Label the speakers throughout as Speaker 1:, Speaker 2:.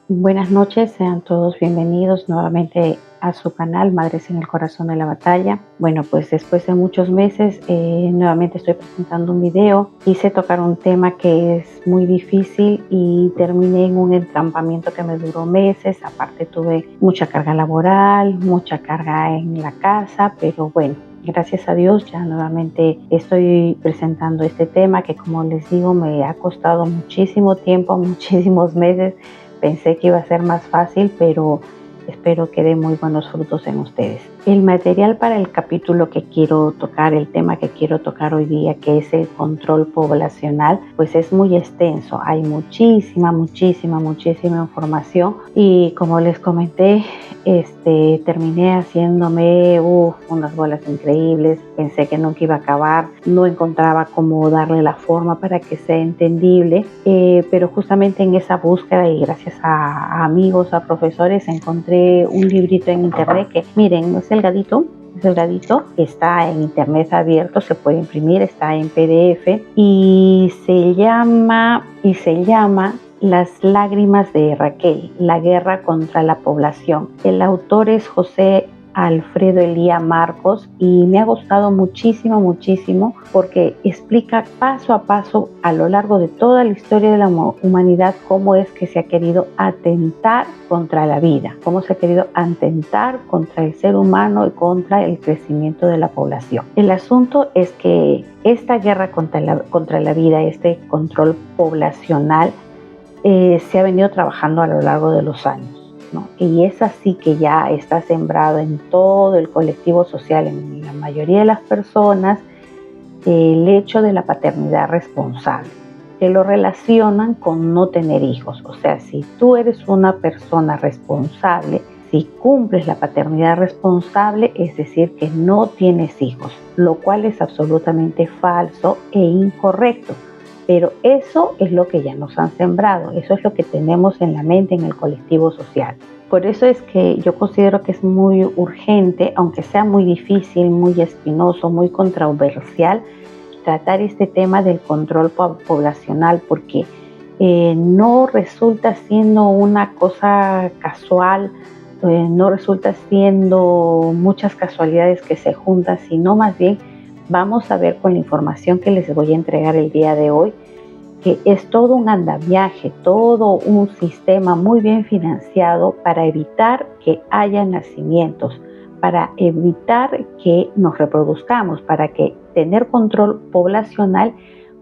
Speaker 1: Buenas noches, sean todos bienvenidos nuevamente a su canal Madres en el Corazón de la Batalla. Bueno, pues después de muchos meses nuevamente estoy presentando un video. Quise tocar un tema que es muy difícil y terminé en un entrampamiento que me duró meses. Aparte tuve mucha carga laboral, mucha carga en la casa, pero bueno, gracias a Dios ya nuevamente estoy presentando este tema que, como les digo, me ha costado muchísimo tiempo, muchísimos meses. Pensé que iba a ser más fácil, pero espero que dé muy buenos frutos en ustedes. El material para el capítulo que quiero tocar, el tema que quiero tocar hoy día, que es el control poblacional, pues es muy extenso. Hay muchísima información y, como les comenté, terminé haciéndome unas bolas increíbles. Pensé que nunca iba a acabar, no encontraba cómo darle la forma para que sea entendible, pero justamente en esa búsqueda y gracias a amigos, a profesores, encontré un librito en internet que, miren, es delgadito, está en internet abierto, se puede imprimir, está en PDF y se llama Las lágrimas de Raquel, la guerra contra la población. El autor es José Alfredo Elía Marcos y me ha gustado muchísimo porque explica paso a paso a lo largo de toda la historia de la humanidad cómo es que se ha querido atentar contra la vida, cómo se ha querido atentar contra el ser humano y contra el crecimiento de la población. El asunto es que esta guerra contra la vida, este control poblacional, se ha venido trabajando a lo largo de los años, ¿no? Y es así que ya está sembrado en todo el colectivo social, en la mayoría de las personas, el hecho de la paternidad responsable, que lo relacionan con no tener hijos. O sea, si tú eres una persona responsable, si cumples la paternidad responsable, es decir, que no tienes hijos, lo cual es absolutamente falso e incorrecto. Pero eso es lo que ya nos han sembrado, eso es lo que tenemos en la mente en el colectivo social. Por eso es que yo considero que es muy urgente, aunque sea muy difícil, muy espinoso, muy controversial, tratar este tema del control poblacional, porque no resulta siendo una cosa casual, no resulta siendo muchas casualidades que se juntan, sino más bien vamos a ver con la información que les voy a entregar el día de hoy, que es todo un andamiaje, todo un sistema muy bien financiado para evitar que haya nacimientos, para evitar que nos reproduzcamos, para que tener control poblacional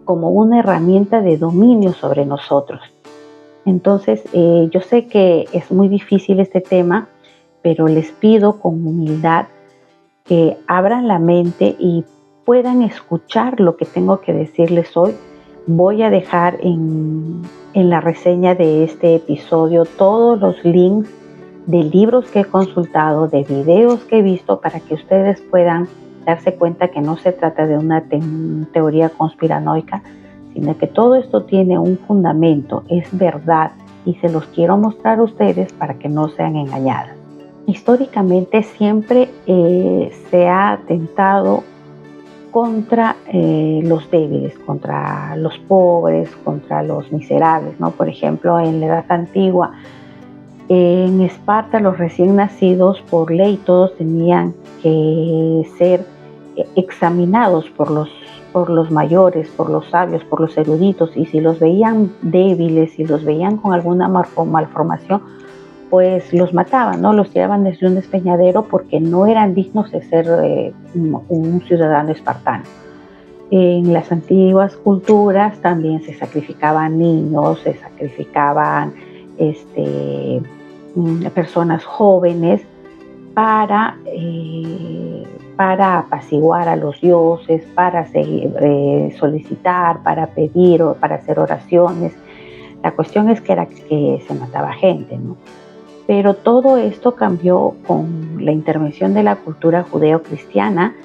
Speaker 1: como una herramienta de dominio sobre nosotros. Entonces, yo sé que es muy difícil este tema, pero les pido con humildad que abran la mente y puedan escuchar lo que tengo que decirles hoy. Voy a dejar en la reseña de este episodio todos los links de libros que he consultado, de videos que he visto, para que ustedes puedan darse cuenta que no se trata de una teoría conspiranoica, sino que todo esto tiene un fundamento, es verdad, y se los quiero mostrar a ustedes para que no sean engañadas. Históricamente siempre se ha atentado contra los débiles, contra los pobres, contra los miserables, ¿no? Por ejemplo, en la Edad Antigua, en Esparta, los recién nacidos, por ley, todos tenían que ser examinados por los mayores, por los sabios, por los eruditos, y si los veían débiles, si los veían con alguna malformación, pues los mataban, ¿no? Los tiraban desde un despeñadero porque no eran dignos de ser un ciudadano espartano. En las antiguas culturas también se sacrificaban niños, se sacrificaban personas jóvenes para apaciguar a los dioses, para solicitar, para pedir o para hacer oraciones. La cuestión es que era que se mataba gente, ¿no? Pero todo esto cambió con la intervención de la cultura judeo-cristiana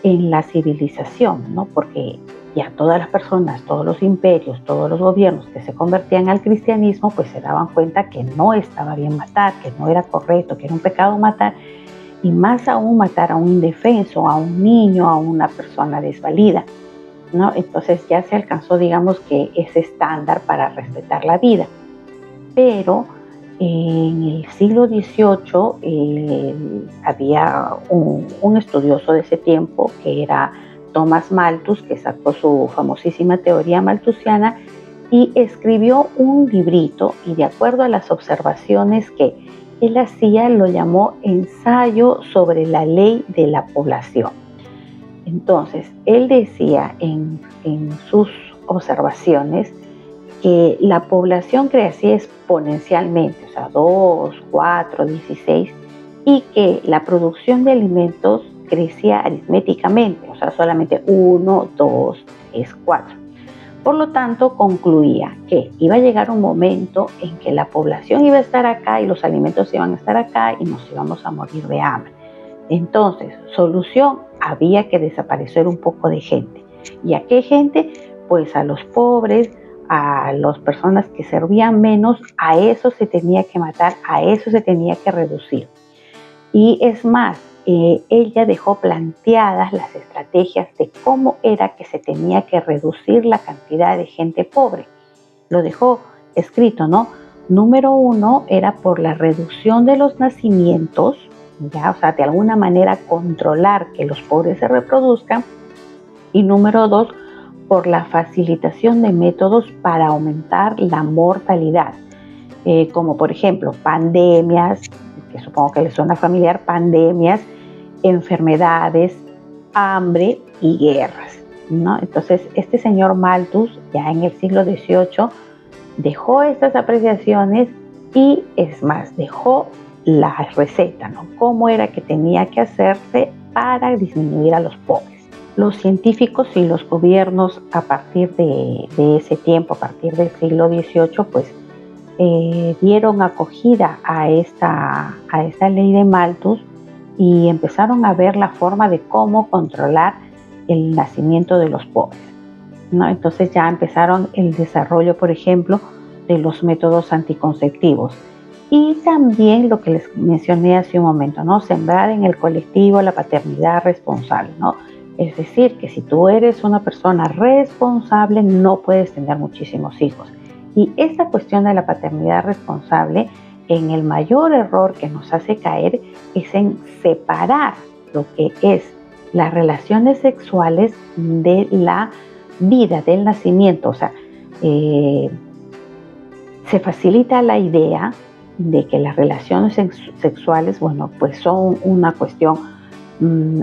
Speaker 1: en la civilización, ¿no? Porque ya todas las personas, todos los imperios, todos los gobiernos que se convertían al cristianismo, pues se daban cuenta que no estaba bien matar, que no era correcto, que era un pecado matar, y más aún matar a un indefenso, a un niño, a una persona desvalida, ¿no? Entonces ya se alcanzó, digamos, que ese estándar para respetar la vida. Pero En el siglo XVIII había un estudioso de ese tiempo que era Thomas Malthus, que sacó su famosísima teoría malthusiana y escribió un librito, y de acuerdo a las observaciones que él hacía, lo llamó Ensayo sobre la ley de la población. Entonces, él decía en sus observaciones que la población crecía exponencialmente, o sea, 2, 4, 16, y que la producción de alimentos crecía aritméticamente, o sea, solamente 1, 2, 3, 4. Por lo tanto, concluía que iba a llegar un momento en que la población iba a estar acá y los alimentos iban a estar acá y nos íbamos a morir de hambre. Entonces, solución, había que desaparecer un poco de gente. ¿Y a qué gente? Pues a los pobres, a las personas que servían menos, a eso se tenía que matar, a eso se tenía que reducir. Y es más, ella dejó planteadas las estrategias de cómo era que se tenía que reducir la cantidad de gente pobre. Lo dejó escrito, ¿no? Número 1 era por la reducción de los nacimientos, ya, o sea, de alguna manera controlar que los pobres se reproduzcan. Y número 2, por la facilitación de métodos para aumentar la mortalidad, como por ejemplo pandemias, que supongo que les suena familiar, pandemias, enfermedades, hambre y guerras, ¿no? Entonces, este señor Malthus, ya en el siglo XVIII, dejó estas apreciaciones y, es más, dejó la receta, ¿no? Cómo era que tenía que hacerse para disminuir a los pobres. Los científicos y los gobiernos a partir de ese tiempo, a partir del siglo XVIII, pues dieron acogida a esta ley de Malthus y empezaron a ver la forma de cómo controlar el nacimiento de los pobres, ¿no? Entonces ya empezaron el desarrollo, por ejemplo, de los métodos anticonceptivos y también lo que les mencioné hace un momento, ¿no? Sembrar en el colectivo la paternidad responsable, ¿no? Es decir, que si tú eres una persona responsable, no puedes tener muchísimos hijos. Y esta cuestión de la paternidad responsable, en el mayor error que nos hace caer es en separar lo que es las relaciones sexuales de la vida, del nacimiento. O sea, se facilita la idea de que las relaciones sexuales, bueno, pues son una cuestión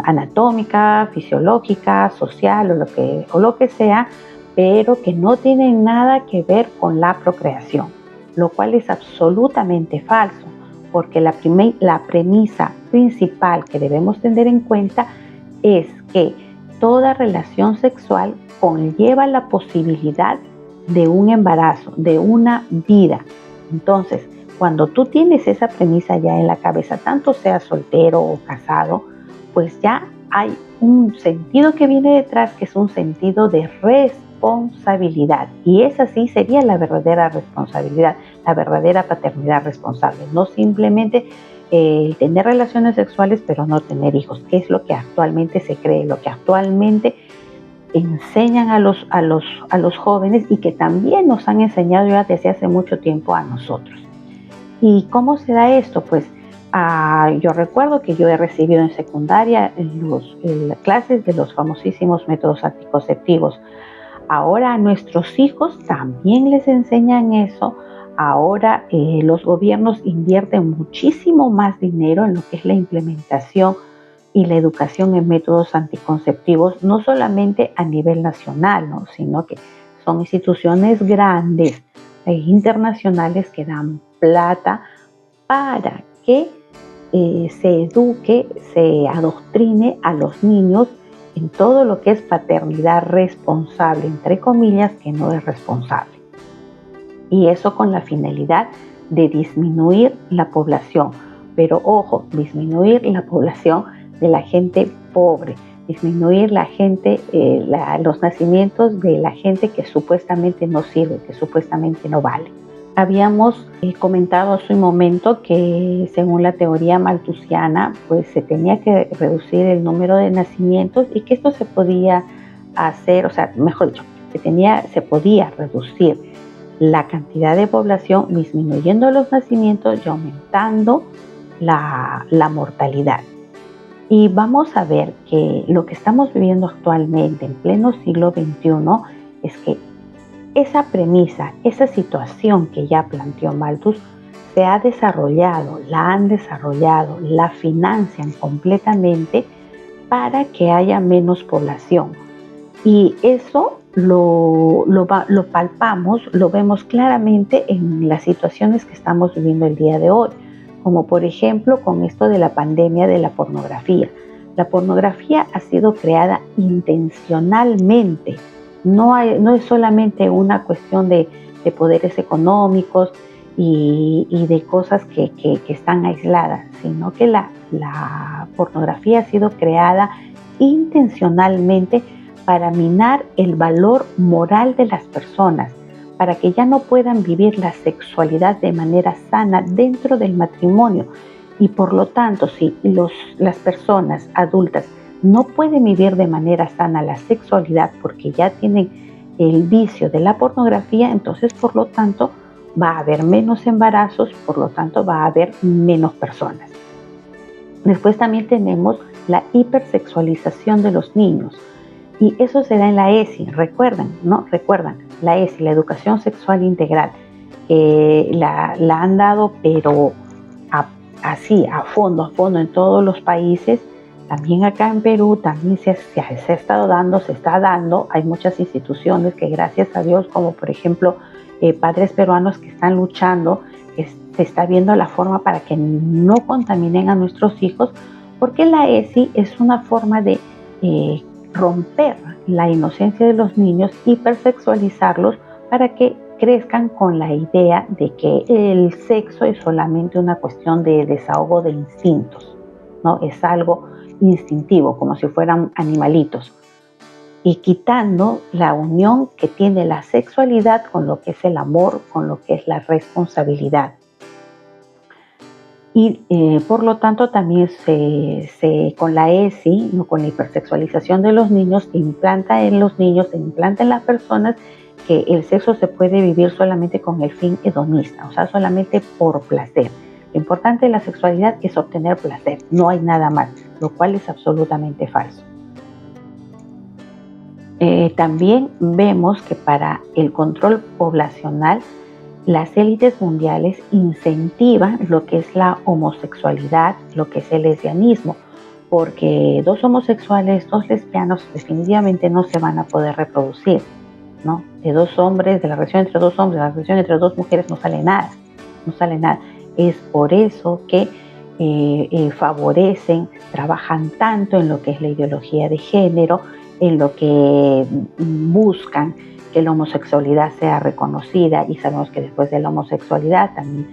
Speaker 1: anatómica, fisiológica, social o lo que sea, pero que no tienen nada que ver con la procreación, lo cual es absolutamente falso, porque la premisa principal que debemos tener en cuenta es que toda relación sexual conlleva la posibilidad de un embarazo, de una vida. Entonces, cuando tú tienes esa premisa ya en la cabeza, tanto seas soltero o casado, pues ya hay un sentido que viene detrás, que es un sentido de responsabilidad. Y esa sí sería la verdadera responsabilidad, la verdadera paternidad responsable. No simplemente tener relaciones sexuales pero no tener hijos, que es lo que actualmente se cree, lo que actualmente enseñan a los jóvenes y que también nos han enseñado ya desde hace mucho tiempo a nosotros. ¿Y cómo se da esto? Pues yo recuerdo que yo he recibido en secundaria las clases de los famosísimos métodos anticonceptivos. Ahora a nuestros hijos también les enseñan eso. Ahora los gobiernos invierten muchísimo más dinero en lo que es la implementación y la educación en métodos anticonceptivos, no solamente a nivel nacional, ¿no? Sino que son instituciones grandes e internacionales que dan plata para que se eduque, se adoctrine a los niños en todo lo que es paternidad responsable, entre comillas, que no es responsable. Y eso con la finalidad de disminuir la población. Pero ojo, disminuir la población de la gente pobre, disminuir la gente, los nacimientos de la gente que supuestamente no sirve, que supuestamente no vale. Habíamos comentado hace un momento que según la teoría malthusiana, pues se tenía que reducir el número de nacimientos y que esto se podía hacer, o sea, mejor dicho, se podía reducir la cantidad de población, disminuyendo los nacimientos y aumentando la mortalidad. Y vamos a ver que lo que estamos viviendo actualmente en pleno siglo XXI es que esa premisa, esa situación que ya planteó Malthus, se ha desarrollado, la han desarrollado, la financian completamente para que haya menos población. Y eso lo palpamos, lo vemos claramente en las situaciones que estamos viviendo el día de hoy, como por ejemplo con esto de la pandemia de la pornografía. La pornografía ha sido creada intencionalmente, no es solamente una cuestión de poderes económicos y de cosas que están aisladas, sino que la pornografía ha sido creada intencionalmente para minar el valor moral de las personas, para que ya no puedan vivir la sexualidad de manera sana dentro del matrimonio. Y por lo tanto, si las personas adultas no pueden vivir de manera sana la sexualidad porque ya tienen el vicio de la pornografía, entonces por lo tanto va a haber menos embarazos, por lo tanto va a haber menos personas. Después también tenemos la hipersexualización de los niños. Y eso se da en la ESI, recuerdan, ¿no? Recuerdan, la ESI, la educación sexual integral, la han dado, pero así, a fondo en todos los países. También acá en Perú también se ha estado dando, se está dando. Hay muchas instituciones que gracias a Dios, como por ejemplo padres peruanos que están luchando, que se está viendo la forma para que no contaminen a nuestros hijos, porque la ESI es una forma de romper la inocencia de los niños, hipersexualizarlos para que crezcan con la idea de que el sexo es solamente una cuestión de desahogo de instintos, ¿no? Es algo instintivo, como si fueran animalitos, y quitando la unión que tiene la sexualidad con lo que es el amor, con lo que es la responsabilidad. Y por lo tanto también con la ESI, ¿no? Con la hipersexualización de los niños, se implanta en los niños, se implanta en las personas que el sexo se puede vivir solamente con el fin hedonista, o sea, solamente por placer. Lo importante de la sexualidad es obtener placer, no hay nada más, lo cual es absolutamente falso. También vemos que para el control poblacional, las élites mundiales incentivan lo que es la homosexualidad, lo que es el lesbianismo, porque dos homosexuales, dos lesbianos definitivamente no se van a poder reproducir, ¿no? De dos hombres, de la relación entre dos hombres, de la relación entre dos mujeres no sale nada, no sale nada. Es por eso que favorecen, trabajan tanto en lo que es la ideología de género, en lo que buscan que la homosexualidad sea reconocida, y sabemos que después de la homosexualidad también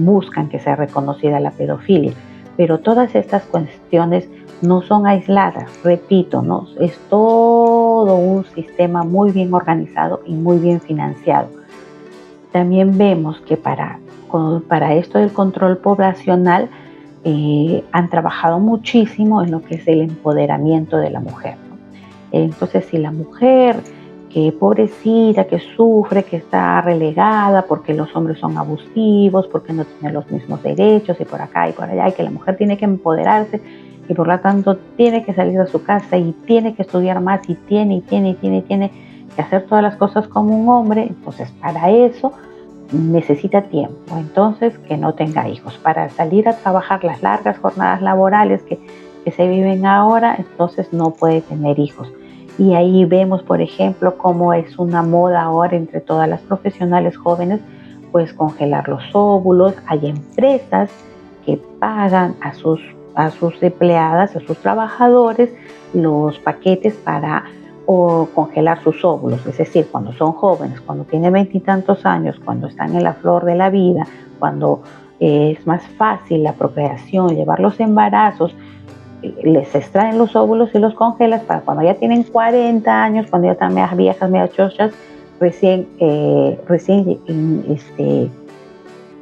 Speaker 1: buscan que sea reconocida la pedofilia. Pero todas estas cuestiones no son aisladas, repito, ¿no? Es todo un sistema muy bien organizado y muy bien financiado. También vemos que para esto del control poblacional han trabajado muchísimo en lo que es el empoderamiento de la mujer, ¿no? Entonces, si la mujer, que pobrecita, que sufre, que está relegada porque los hombres son abusivos, porque no tienen los mismos derechos y por acá y por allá, y que la mujer tiene que empoderarse y por lo tanto tiene que salir de su casa y tiene que estudiar más y tiene que hacer todas las cosas como un hombre, entonces para eso necesita tiempo, entonces que no tenga hijos. Para salir a trabajar las largas jornadas laborales que se viven ahora, entonces no puede tener hijos. Y ahí vemos, por ejemplo, cómo es una moda ahora entre todas las profesionales jóvenes, pues congelar los óvulos. Hay empresas que pagan a sus empleadas, a sus trabajadores, los paquetes para congelar sus óvulos. Es decir, cuando son jóvenes, cuando tienen 20 y tantos años, cuando están en la flor de la vida, cuando es más fácil la procreación, llevar los embarazos, les extraen los óvulos y los congelas para cuando ya tienen 40 años, cuando ya están medias viejas, medias chochas, recién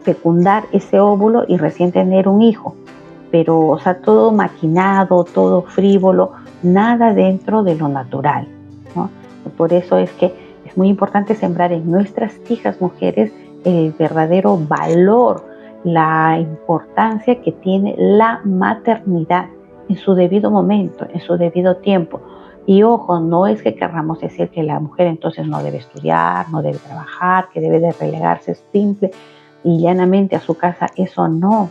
Speaker 1: fecundar ese óvulo y recién tener un hijo. Pero, o sea, todo maquinado, todo frívolo, nada dentro de lo natural, ¿no? Por eso es que Es muy importante sembrar en nuestras hijas mujeres el verdadero valor, la importancia que tiene la maternidad en su debido momento, en su debido tiempo. Y ojo, no es que querramos decir que la mujer entonces no debe estudiar, no debe trabajar, que debe de relegarse simple y llanamente a su casa. Eso no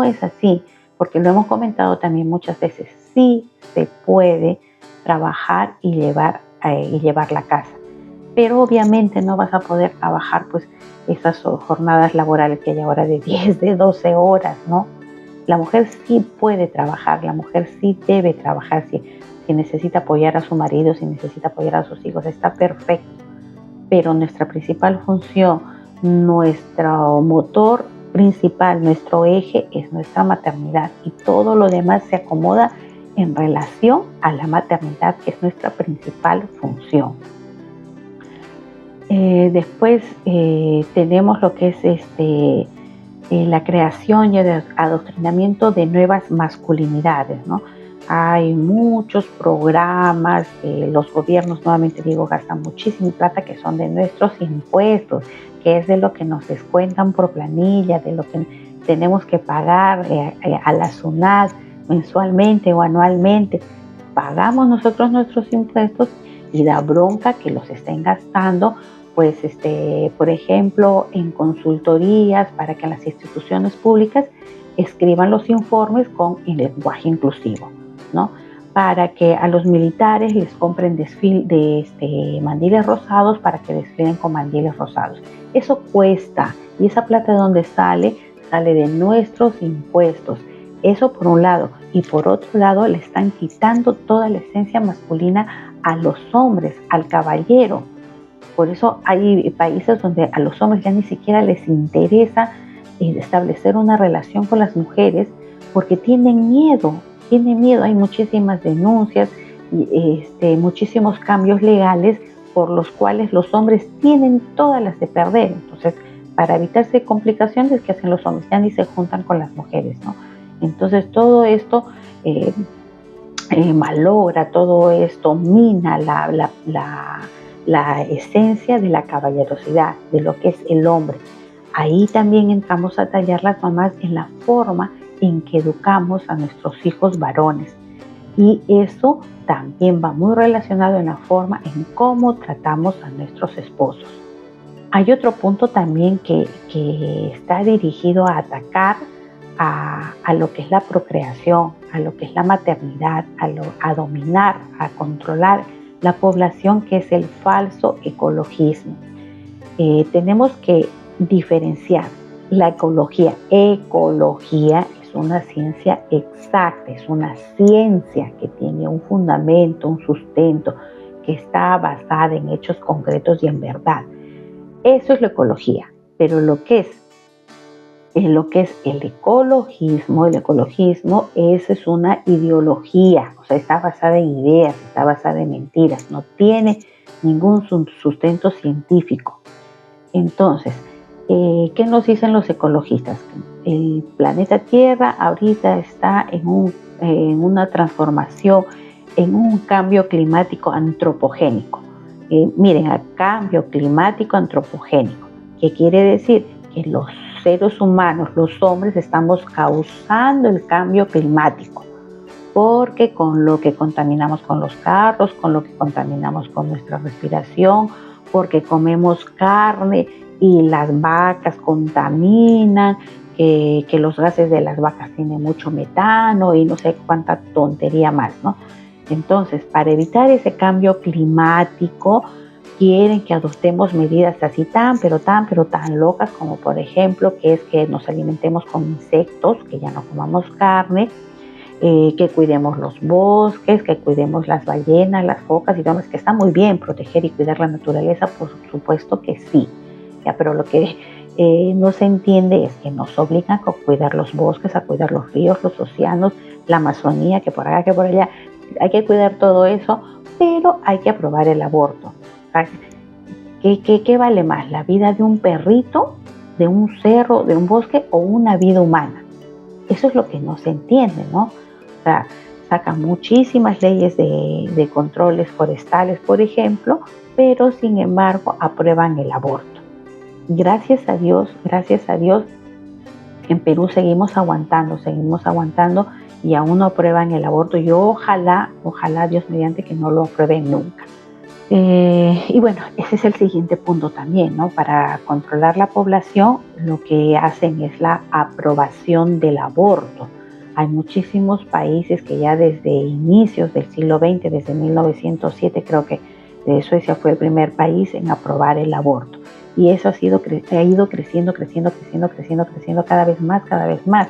Speaker 1: es así, porque lo hemos comentado también muchas veces. Sí se puede trabajar y llevar la casa, pero obviamente no vas a poder trabajar pues esas jornadas laborales que hay ahora de 10, de 12 horas, ¿no? La mujer sí puede trabajar, la mujer sí debe trabajar, si necesita apoyar a su marido, si necesita apoyar a sus hijos, está perfecto. Pero nuestra principal función, nuestro motor principal, nuestro eje es nuestra maternidad y todo lo demás se acomoda en relación a la maternidad, que es nuestra principal función. Después tenemos lo que es la creación y el adoctrinamiento de nuevas masculinidades, ¿no? Hay muchos programas, los gobiernos, nuevamente digo, gastan muchísima plata que son de nuestros impuestos, que es de lo que nos descuentan por planilla, de lo que tenemos que pagar a la SUNAT mensualmente o anualmente. Pagamos nosotros nuestros impuestos y da bronca que los estén gastando, pues, por ejemplo, en consultorías para que las instituciones públicas escriban los informes con el lenguaje inclusivo, ¿no? Para que a los militares les compren mandiles rosados para que desfilen con mandiles rosados. Eso cuesta, y esa plata de donde sale de nuestros impuestos. Eso por un lado. Y por otro lado le están quitando toda la esencia masculina a los hombres, al caballero. Por eso hay países donde a los hombres ya ni siquiera les interesa establecer una relación con las mujeres porque tienen miedo. Hay muchísimas denuncias y muchísimos cambios legales por los cuales los hombres tienen todas las de perder. Entonces, para evitarse complicaciones, ¿qué hacen los hombres? Ya ni se juntan con las mujeres, ¿no? Entonces, todo esto malogra, todo esto mina la esencia de la caballerosidad, de lo que es el hombre. Ahí también entramos a tallar las mamás en la forma en que educamos a nuestros hijos varones. Y eso también va muy relacionado en la forma en cómo tratamos a nuestros esposos. Hay otro punto también que está dirigido a atacar a lo que es la procreación, a lo que es la maternidad, a dominar, a controlar la población, que es el falso ecologismo. Tenemos que diferenciar la ecología. Ecología es una ciencia exacta, es una ciencia que tiene un fundamento, un sustento, que está basada en hechos concretos y en verdad. Eso es la ecología. Pero lo que es el ecologismo es una ideología, o sea, está basada en ideas, está basada en mentiras, no tiene ningún sustento científico. Entonces, ¿qué nos dicen los ecologistas? El planeta Tierra ahorita está en una transformación, en un cambio climático antropogénico. Miren, a cambio climático antropogénico. ¿Qué quiere decir? Que los seres humanos, los hombres, estamos causando el cambio climático, porque con lo que contaminamos con los carros, con lo que contaminamos con nuestra respiración, porque comemos carne y las vacas contaminan, que los gases de las vacas tienen mucho metano y no sé cuánta tontería más, ¿no? Entonces, para evitar ese cambio climático, quieren que adoptemos medidas así tan locas, como por ejemplo, que es que nos alimentemos con insectos, que ya no comamos carne, que cuidemos los bosques, que cuidemos las ballenas, las focas, y digamos que está muy bien proteger y cuidar la naturaleza, por supuesto que sí, ya, pero lo que no se entiende es que nos obligan a cuidar los bosques, a cuidar los ríos, los océanos, la Amazonía, que por acá, que por allá, hay que cuidar todo eso, pero hay que aprobar el aborto. ¿Qué vale más? ¿La vida de un perrito, de un cerro, de un bosque, o una vida humana? Eso es lo que no se entiende, ¿no? O sea, sacan muchísimas leyes de controles forestales, por ejemplo, pero sin embargo aprueban el aborto. Gracias a Dios, en Perú seguimos aguantando y aún no aprueban el aborto. Yo ojalá Dios mediante que no lo aprueben nunca. Y bueno, ese es el siguiente punto también, ¿no? Para controlar la población, lo que hacen es la aprobación del aborto. Hay muchísimos países que ya desde inicios del siglo XX, desde 1907, creo que Suecia fue el primer país en aprobar el aborto. Y eso ha ido creciendo cada vez más.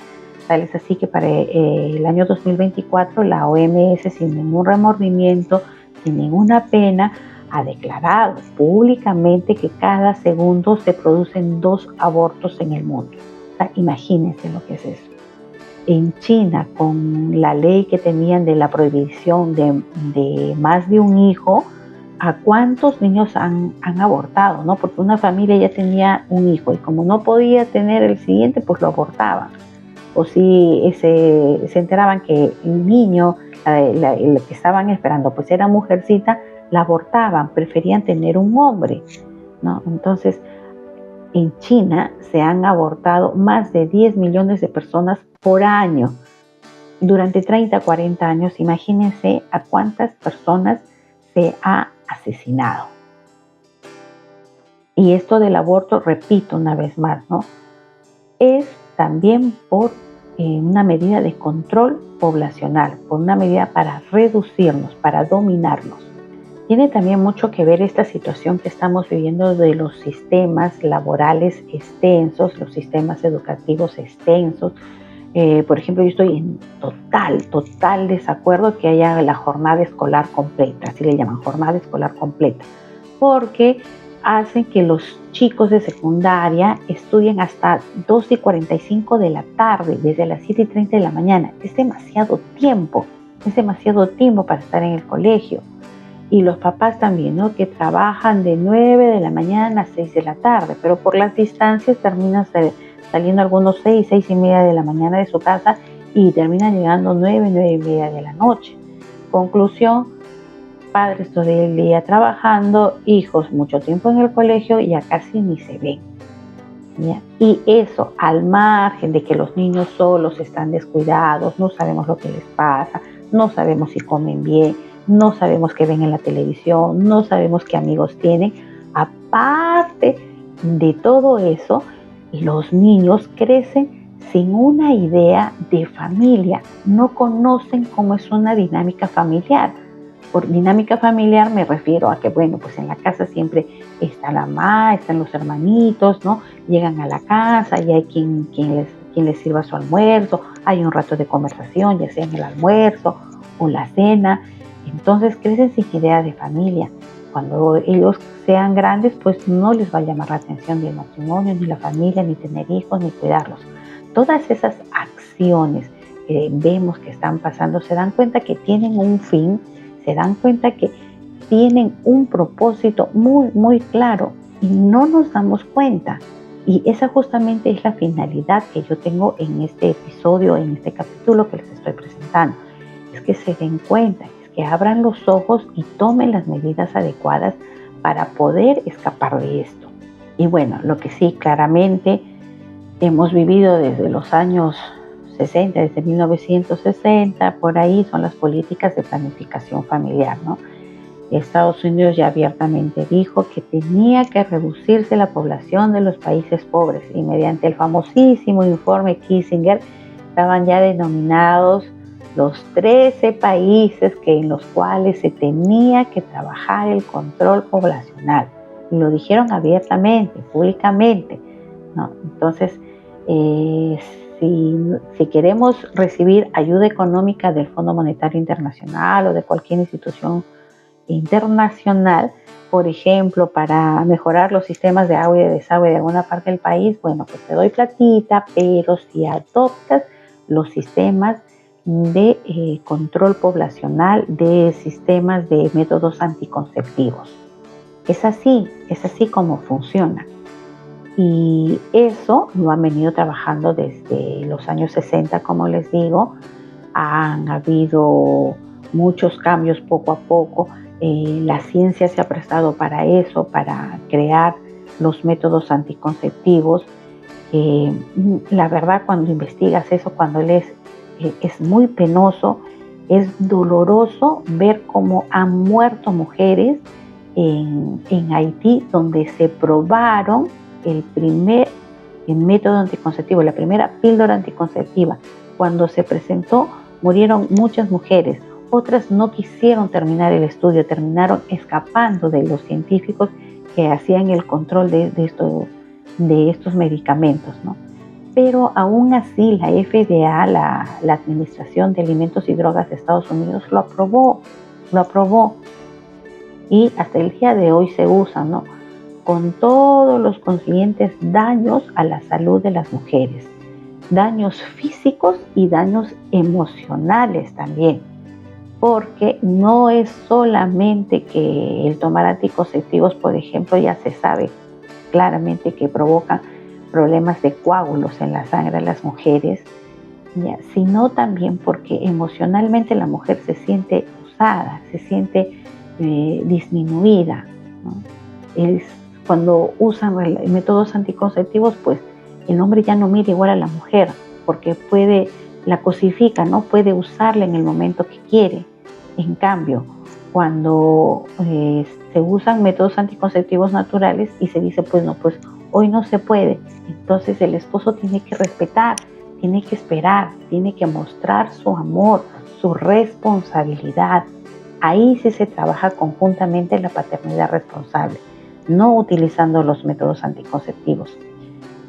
Speaker 1: Tal es así que para el año 2024 la OMS, sin ningún remordimiento, sin ninguna pena, ha declarado públicamente que cada segundo se producen 2 abortos en el mundo. O sea, imagínense lo que es eso. En China, con la ley que tenían de la prohibición de más de un hijo, ¿a cuántos niños han abortado? ¿No? Porque una familia ya tenía un hijo y como no podía tener el siguiente, pues lo abortaban. O si se enteraban que el niño, el que estaban esperando, pues era mujercita, la abortaban, preferían tener un hombre, ¿no? Entonces, en China se han abortado más de 10 millones de personas por año. Durante 30, 40 años, imagínense a cuántas personas se ha asesinado. Y esto del aborto, repito una vez más, ¿no? Es también por una medida de control poblacional, por una medida para reducirnos, para dominarnos. Tiene también mucho que ver esta situación que estamos viviendo de los sistemas laborales extensos, los sistemas educativos extensos. Por ejemplo, yo estoy en total desacuerdo que haya la jornada escolar completa, así le llaman, jornada escolar completa, porque hacen que los chicos de secundaria estudien hasta 2:45 de la tarde, desde las 7:30 de la mañana. Es demasiado tiempo para estar en el colegio. Y los papás también, ¿no? Que trabajan de 9 de la mañana a 6 de la tarde, pero por las distancias terminan saliendo algunos 6:30 de la mañana de su casa y terminan llegando 9:30 de la noche. Conclusión, padres todo el día trabajando, hijos mucho tiempo en el colegio y ya casi ni se ven, ¿ya? Y eso al margen de que los niños solos están descuidados, no sabemos lo que les pasa, no sabemos si comen bien, no sabemos qué ven en la televisión, no sabemos qué amigos tienen. Aparte de todo eso, los niños crecen sin una idea de familia, no conocen cómo es una dinámica familiar. Por dinámica familiar me refiero a que, bueno, pues en la casa siempre está la mamá, están los hermanitos, ¿no? Llegan a la casa y hay quien les sirva su almuerzo, hay un rato de conversación, ya sea en el almuerzo o la cena. Entonces crecen sin idea de familia. Cuando ellos sean grandes, pues no les va a llamar la atención ni el matrimonio, ni la familia, ni tener hijos, ni cuidarlos. Todas esas acciones que vemos que están pasando, se dan cuenta que tienen un fin, se dan cuenta que tienen un propósito muy claro y no nos damos cuenta. Y esa justamente es la finalidad que yo tengo en este episodio, en este capítulo que les estoy presentando. Es que se den cuenta, que abran los ojos y tomen las medidas adecuadas para poder escapar de esto. Y bueno, lo que sí claramente hemos vivido desde los años 60, desde 1960, por ahí son las políticas de planificación familiar, ¿no? Estados Unidos ya abiertamente dijo que tenía que reducirse la población de los países pobres y mediante el famosísimo informe Kissinger estaban ya denominados los 13 países en los cuales se tenía que trabajar el control poblacional. Y lo dijeron abiertamente, públicamente, ¿no? Entonces, si queremos recibir ayuda económica del Fondo Monetario Internacional o de cualquier institución internacional, por ejemplo, para mejorar los sistemas de agua y de desagüe de alguna parte del país, bueno, pues te doy platita, pero si adoptas los sistemas de control poblacional, de sistemas de métodos anticonceptivos. Es así como funciona. Y eso lo han venido trabajando desde los años 60, como les digo, Han habido muchos cambios poco a poco. La ciencia se ha prestado para eso, para crear los métodos anticonceptivos. La verdad, cuando investigas eso, cuando lees, es muy penoso, es doloroso ver cómo han muerto mujeres en Haití, donde se probaron el método anticonceptivo, la primera píldora anticonceptiva. Cuando se presentó, murieron muchas mujeres. Otras no quisieron terminar el estudio, terminaron escapando de los científicos que hacían el control de estos medicamentos, ¿no? Pero aún así la FDA, la Administración de Alimentos y Drogas de Estados Unidos, lo aprobó y hasta el día de hoy se usa, ¿no? Con todos los consiguientes daños a la salud de las mujeres, daños físicos y daños emocionales también, porque no es solamente que el tomar anticonceptivos, por ejemplo, ya se sabe claramente que provocan problemas de coágulos en la sangre de las mujeres, sino también porque emocionalmente la mujer se siente usada, se siente disminuida, ¿no? Cuando usan métodos anticonceptivos, pues el hombre ya no mira igual a la mujer, porque la cosifica, ¿no? Puede usarla en el momento que quiere. En cambio, cuando se usan métodos anticonceptivos naturales y se dice, pues no, pues hoy no se puede, entonces el esposo tiene que respetar, tiene que esperar, tiene que mostrar su amor, su responsabilidad. Ahí sí se trabaja conjuntamente la paternidad responsable, no utilizando los métodos anticonceptivos.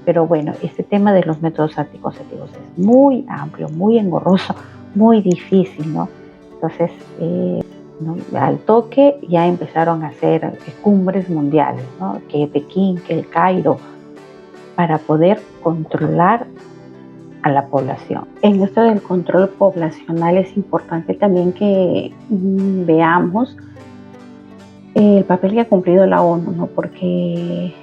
Speaker 1: Pero bueno, este tema de los métodos anticonceptivos es muy amplio, muy engorroso, muy difícil, ¿no? Entonces, ¿no? Al toque ya empezaron a hacer cumbres mundiales, ¿no? Que Pekín, que el Cairo, para poder controlar a la población. En esto del control poblacional es importante también que veamos el papel que ha cumplido la ONU, ¿no? Porque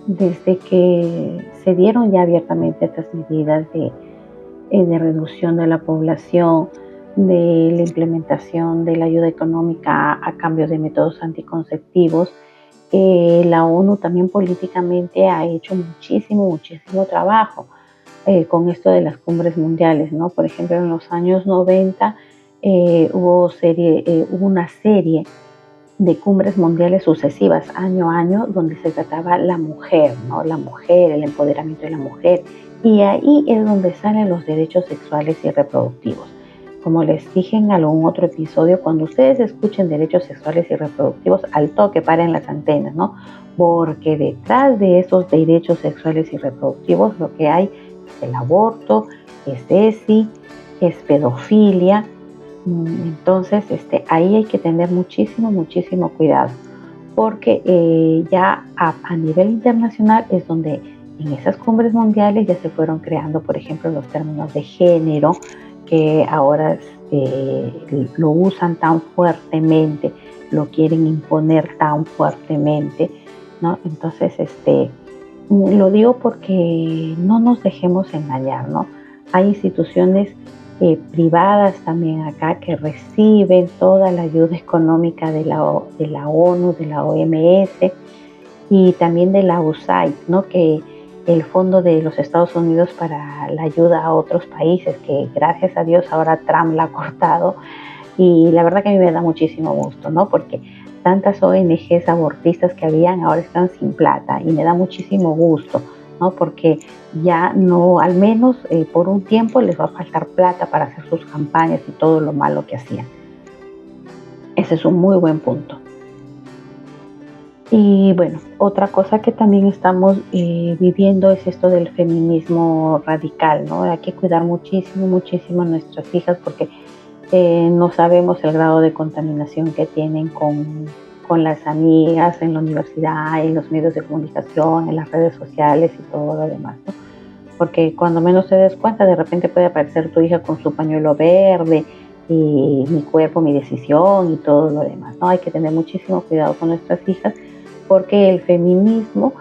Speaker 1: desde que se dieron ya abiertamente estas medidas de reducción de la población, de la implementación de la ayuda económica a cambio de métodos anticonceptivos, la ONU también políticamente ha hecho muchísimo trabajo con esto de las cumbres mundiales, ¿no? Por ejemplo, en los años 90 hubo una serie de cumbres mundiales sucesivas, año a año, donde se trataba la mujer, ¿no? La mujer, el empoderamiento de la mujer, y ahí es donde salen los derechos sexuales y reproductivos. Como les dije en algún otro episodio, cuando ustedes escuchen derechos sexuales y reproductivos, al toque paren las antenas, ¿no? Porque detrás de esos derechos sexuales y reproductivos lo que hay es el aborto, es ESI, es pedofilia. Entonces, ahí hay que tener muchísimo cuidado, porque ya a nivel internacional es donde en esas cumbres mundiales ya se fueron creando, por ejemplo, los términos de género, que ahora lo usan tan fuertemente, lo quieren imponer tan fuertemente, ¿no? Entonces, lo digo porque no nos dejemos engañar, ¿no? Hay instituciones privadas también acá que reciben toda la ayuda económica de la ONU, de la OMS y también de la USAID, ¿no? Que el Fondo de los Estados Unidos para la ayuda a otros países, que gracias a Dios ahora Trump la ha cortado, y la verdad que a mí me da muchísimo gusto, ¿no? Porque tantas ONGs abortistas que habían ahora están sin plata y me da muchísimo gusto, ¿no? Porque ya no, al menos por un tiempo les va a faltar plata para hacer sus campañas y todo lo malo que hacían. Ese es un muy buen punto. Y bueno, otra cosa que también estamos viviendo es esto del feminismo radical, ¿no? Hay que cuidar muchísimo a nuestras hijas porque no sabemos el grado de contaminación que tienen con las amigas en la universidad, en los medios de comunicación, en las redes sociales y todo lo demás, ¿no? Porque cuando menos te des cuenta, de repente puede aparecer tu hija con su pañuelo verde y mi cuerpo, mi decisión y todo lo demás, ¿no? Hay que tener muchísimo cuidado con nuestras hijas porque el feminismo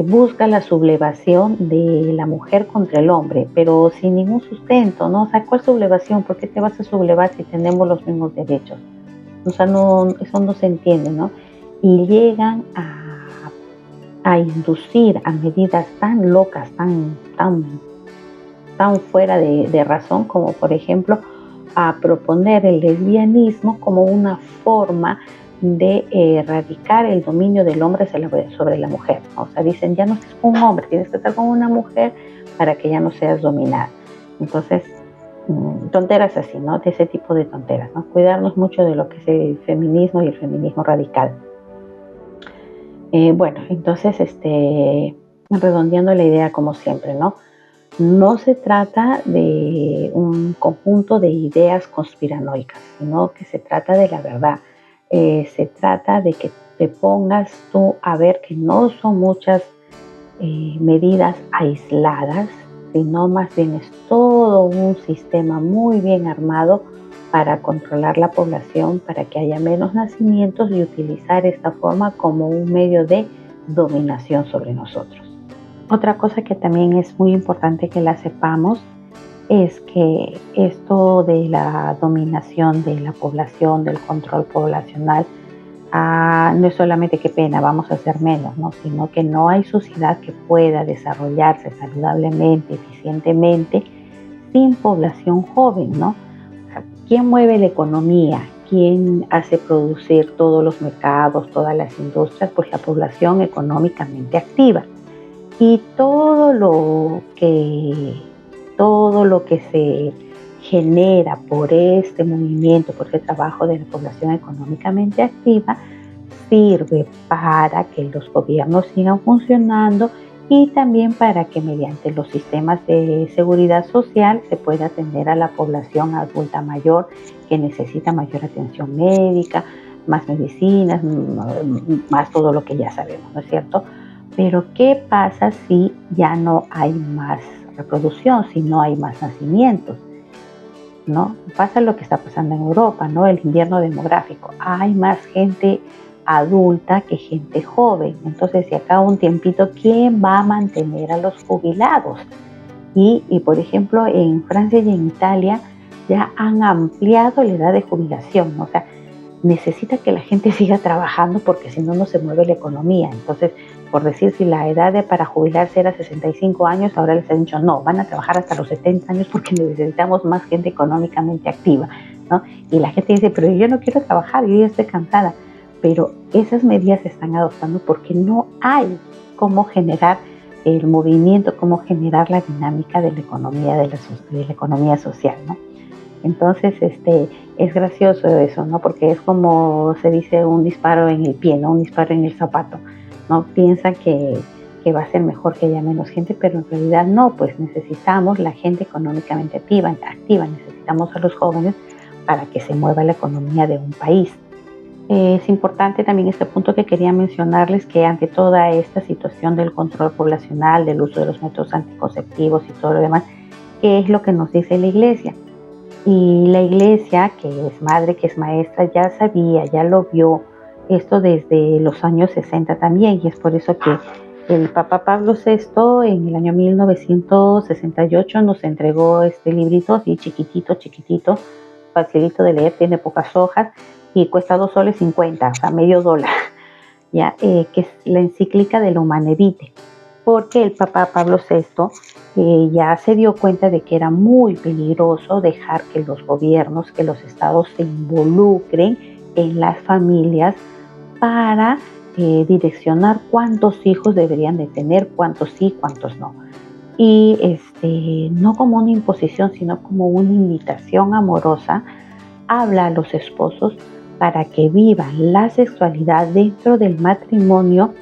Speaker 1: busca la sublevación de la mujer contra el hombre, pero sin ningún sustento, ¿no? O sea, ¿cuál sublevación? ¿Por qué te vas a sublevar si tenemos los mismos derechos? O sea, no, eso no se entiende, ¿no? Y llegan a inducir a medidas tan locas, tan fuera de razón, como por ejemplo a proponer el lesbianismo como una forma de erradicar el dominio del hombre sobre la mujer, ¿no? O sea, dicen, ya no estés con un hombre, tienes que estar con una mujer para que ya no seas dominada. Entonces, tonteras así, ¿no? De ese tipo de tonteras, ¿no? Cuidarnos mucho de lo que es el feminismo y el feminismo radical. Bueno, entonces, redondeando la idea como siempre, ¿no? No se trata de un conjunto de ideas conspiranoicas, sino que se trata de la verdad. Se trata de que te pongas tú a ver que no son muchas medidas aisladas, sino más bien es todo un sistema muy bien armado para controlar la población, para que haya menos nacimientos y utilizar esta forma como un medio de dominación sobre nosotros. Otra cosa que también es muy importante que la sepamos es que esto de la dominación de la población, del control poblacional, no es solamente qué pena, vamos a hacer menos, ¿no? Sino que no hay sociedad que pueda desarrollarse saludablemente, eficientemente, sin población joven, ¿no? O sea, ¿quién mueve la economía? ¿Quién hace producir todos los mercados, todas las industrias? Pues la población económicamente activa. Y todo lo que se genera por este movimiento, por este trabajo de la población económicamente activa, sirve para que los gobiernos sigan funcionando y también para que mediante los sistemas de seguridad social se pueda atender a la población adulta mayor que necesita mayor atención médica, más medicinas, más todo lo que ya sabemos, ¿no es cierto? Pero ¿qué pasa si ya no hay más reproducción, si no hay más nacimientos? ¿No? Pasa lo que está pasando en Europa, ¿no? El invierno demográfico. Hay más gente adulta que gente joven. Entonces, si acá un tiempito, ¿quién va a mantener a los jubilados? Y por ejemplo, en Francia y en Italia ya han ampliado la edad de jubilación, ¿no? O sea, necesita que la gente siga trabajando porque si no, no se mueve la economía. Entonces, por decir, si la edad para jubilarse era 65 años, ahora les han dicho, no, van a trabajar hasta los 70 años porque necesitamos más gente económicamente activa, ¿no? Y la gente dice, pero yo no quiero trabajar, yo ya estoy cansada. Pero esas medidas se están adoptando porque no hay cómo generar el movimiento, cómo generar la dinámica de la economía social, ¿no? Entonces, es gracioso eso, ¿no? Porque es como se dice un disparo en el pie, ¿no? Un disparo en el zapato, ¿no? Piensa que va a ser mejor que haya menos gente, pero en realidad no, pues necesitamos la gente económicamente activa, necesitamos a los jóvenes para que se mueva la economía de un país. Es importante también este punto que quería mencionarles, que ante toda esta situación del control poblacional, del uso de los métodos anticonceptivos y todo lo demás, ¿qué es lo que nos dice la Iglesia? Y la Iglesia, que es madre, que es maestra, ya sabía, ya lo vio esto desde los años 60 también, y es por eso que el Papa Pablo VI en el año 1968 nos entregó este librito así chiquitito, facilito de leer, tiene pocas hojas y cuesta 2,50 soles, o sea, medio dólar, ¿ya? Que es la encíclica de Humanae Vitae, porque el Papa Pablo VI ya se dio cuenta de que era muy peligroso dejar que los gobiernos, que los estados se involucren en las familias para direccionar cuántos hijos deberían de tener, cuántos sí, cuántos no. Y no como una imposición, sino como una invitación amorosa, habla a los esposos para que vivan la sexualidad dentro del matrimonio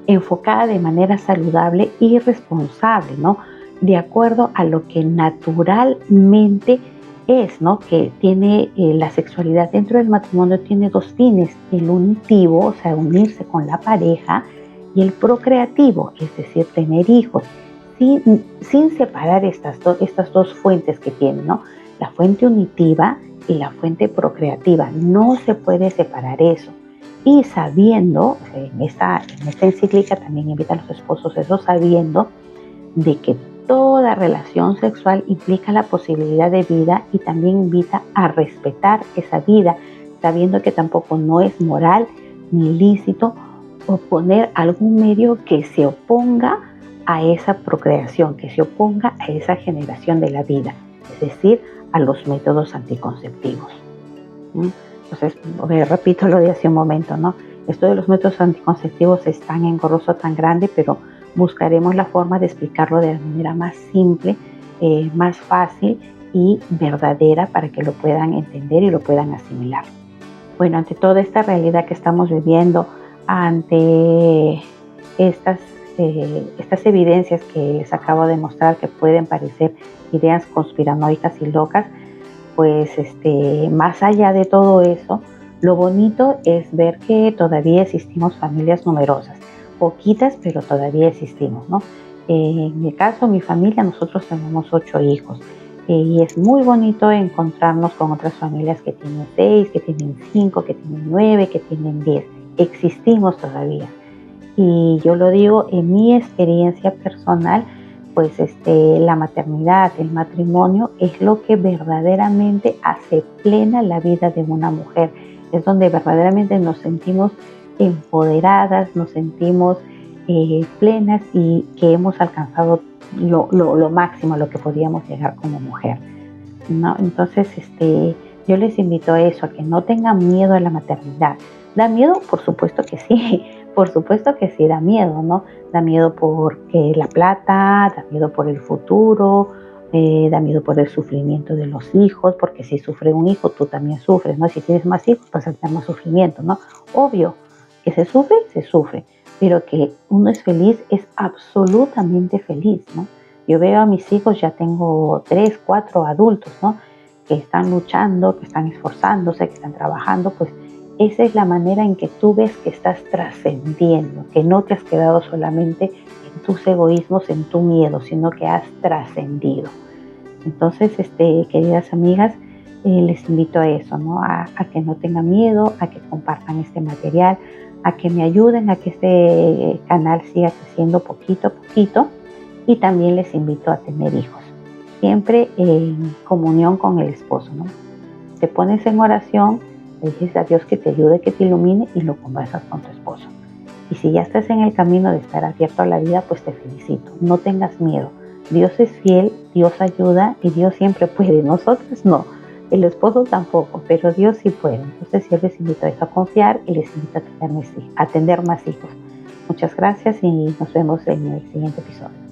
Speaker 1: enfocada de manera saludable y responsable, ¿no? De acuerdo a lo que naturalmente es, ¿no? Que tiene la sexualidad dentro del matrimonio tiene dos fines, el unitivo, o sea, unirse con la pareja, y el procreativo, es decir, tener hijos, sin separar estas dos fuentes que tiene, ¿no? La fuente unitiva y la fuente procreativa, no se puede separar eso. y sabiendo, en esta encíclica también invita a los esposos eso, sabiendo de que toda relación sexual implica la posibilidad de vida y también invita a respetar esa vida, sabiendo que tampoco no es moral ni lícito oponer algún medio que se oponga a esa procreación, que se oponga a esa generación de la vida, es decir, a los métodos anticonceptivos. ¿Mm? Entonces, repito lo de hace un momento, ¿no? Esto de los métodos anticonceptivos es tan engorroso, tan grande, pero buscaremos la forma de explicarlo de la manera más simple, más fácil y verdadera para que lo puedan entender y lo puedan asimilar. Bueno, ante toda esta realidad que estamos viviendo, ante estas evidencias que les acabo de mostrar que pueden parecer ideas conspiranoicas y locas, pues más allá de todo eso, lo bonito es ver que todavía existimos familias numerosas, poquitas, pero todavía existimos, ¿no? En mi caso, mi familia, nosotros tenemos 8 hijos y es muy bonito encontrarnos con otras familias que tienen 6, que tienen 5, que tienen 9, que tienen 10. Existimos todavía. Y yo lo digo en mi experiencia personal, pues la maternidad, el matrimonio es lo que verdaderamente hace plena la vida de una mujer. Es donde verdaderamente nos sentimos empoderadas, nos sentimos plenas y que hemos alcanzado lo máximo a lo que podíamos llegar como mujer, ¿no? Entonces, yo les invito a eso, a que no tengan miedo a la maternidad. ¿Da miedo? Por supuesto que sí, por supuesto que sí da miedo, ¿no? Da miedo porque la plata, da miedo por el futuro, da miedo por el sufrimiento de los hijos, porque si sufre un hijo, tú también sufres, ¿no? Si tienes más hijos, vas a tener más sufrimiento, ¿no? Obvio, que se sufre, pero que uno es feliz, es absolutamente feliz, ¿no? Yo veo a mis hijos, ya tengo 3, 4 adultos, ¿no? Que están luchando, que están esforzándose, que están trabajando, pues esa es la manera en que tú ves que estás trascendiendo, que no te has quedado solamente en tus egoísmos, en tu miedo, sino que has trascendido. Entonces, queridas amigas, les invito a eso, ¿no? A que no tengan miedo, a que compartan este material, a que me ayuden a que este canal siga creciendo poquito a poquito, y también les invito a tener hijos, siempre en comunión con el esposo, ¿no? Te pones en oración, le dices a Dios que te ayude, que te ilumine y lo conversas con tu esposo. Y si ya estás en el camino de estar abierto a la vida, pues te felicito. No tengas miedo. Dios es fiel, Dios ayuda y Dios siempre puede. Nosotros no, el esposo tampoco, pero Dios sí puede. Entonces yo les invito a eso, a confiar y les invito a tener más hijos. Muchas gracias y nos vemos en el siguiente episodio.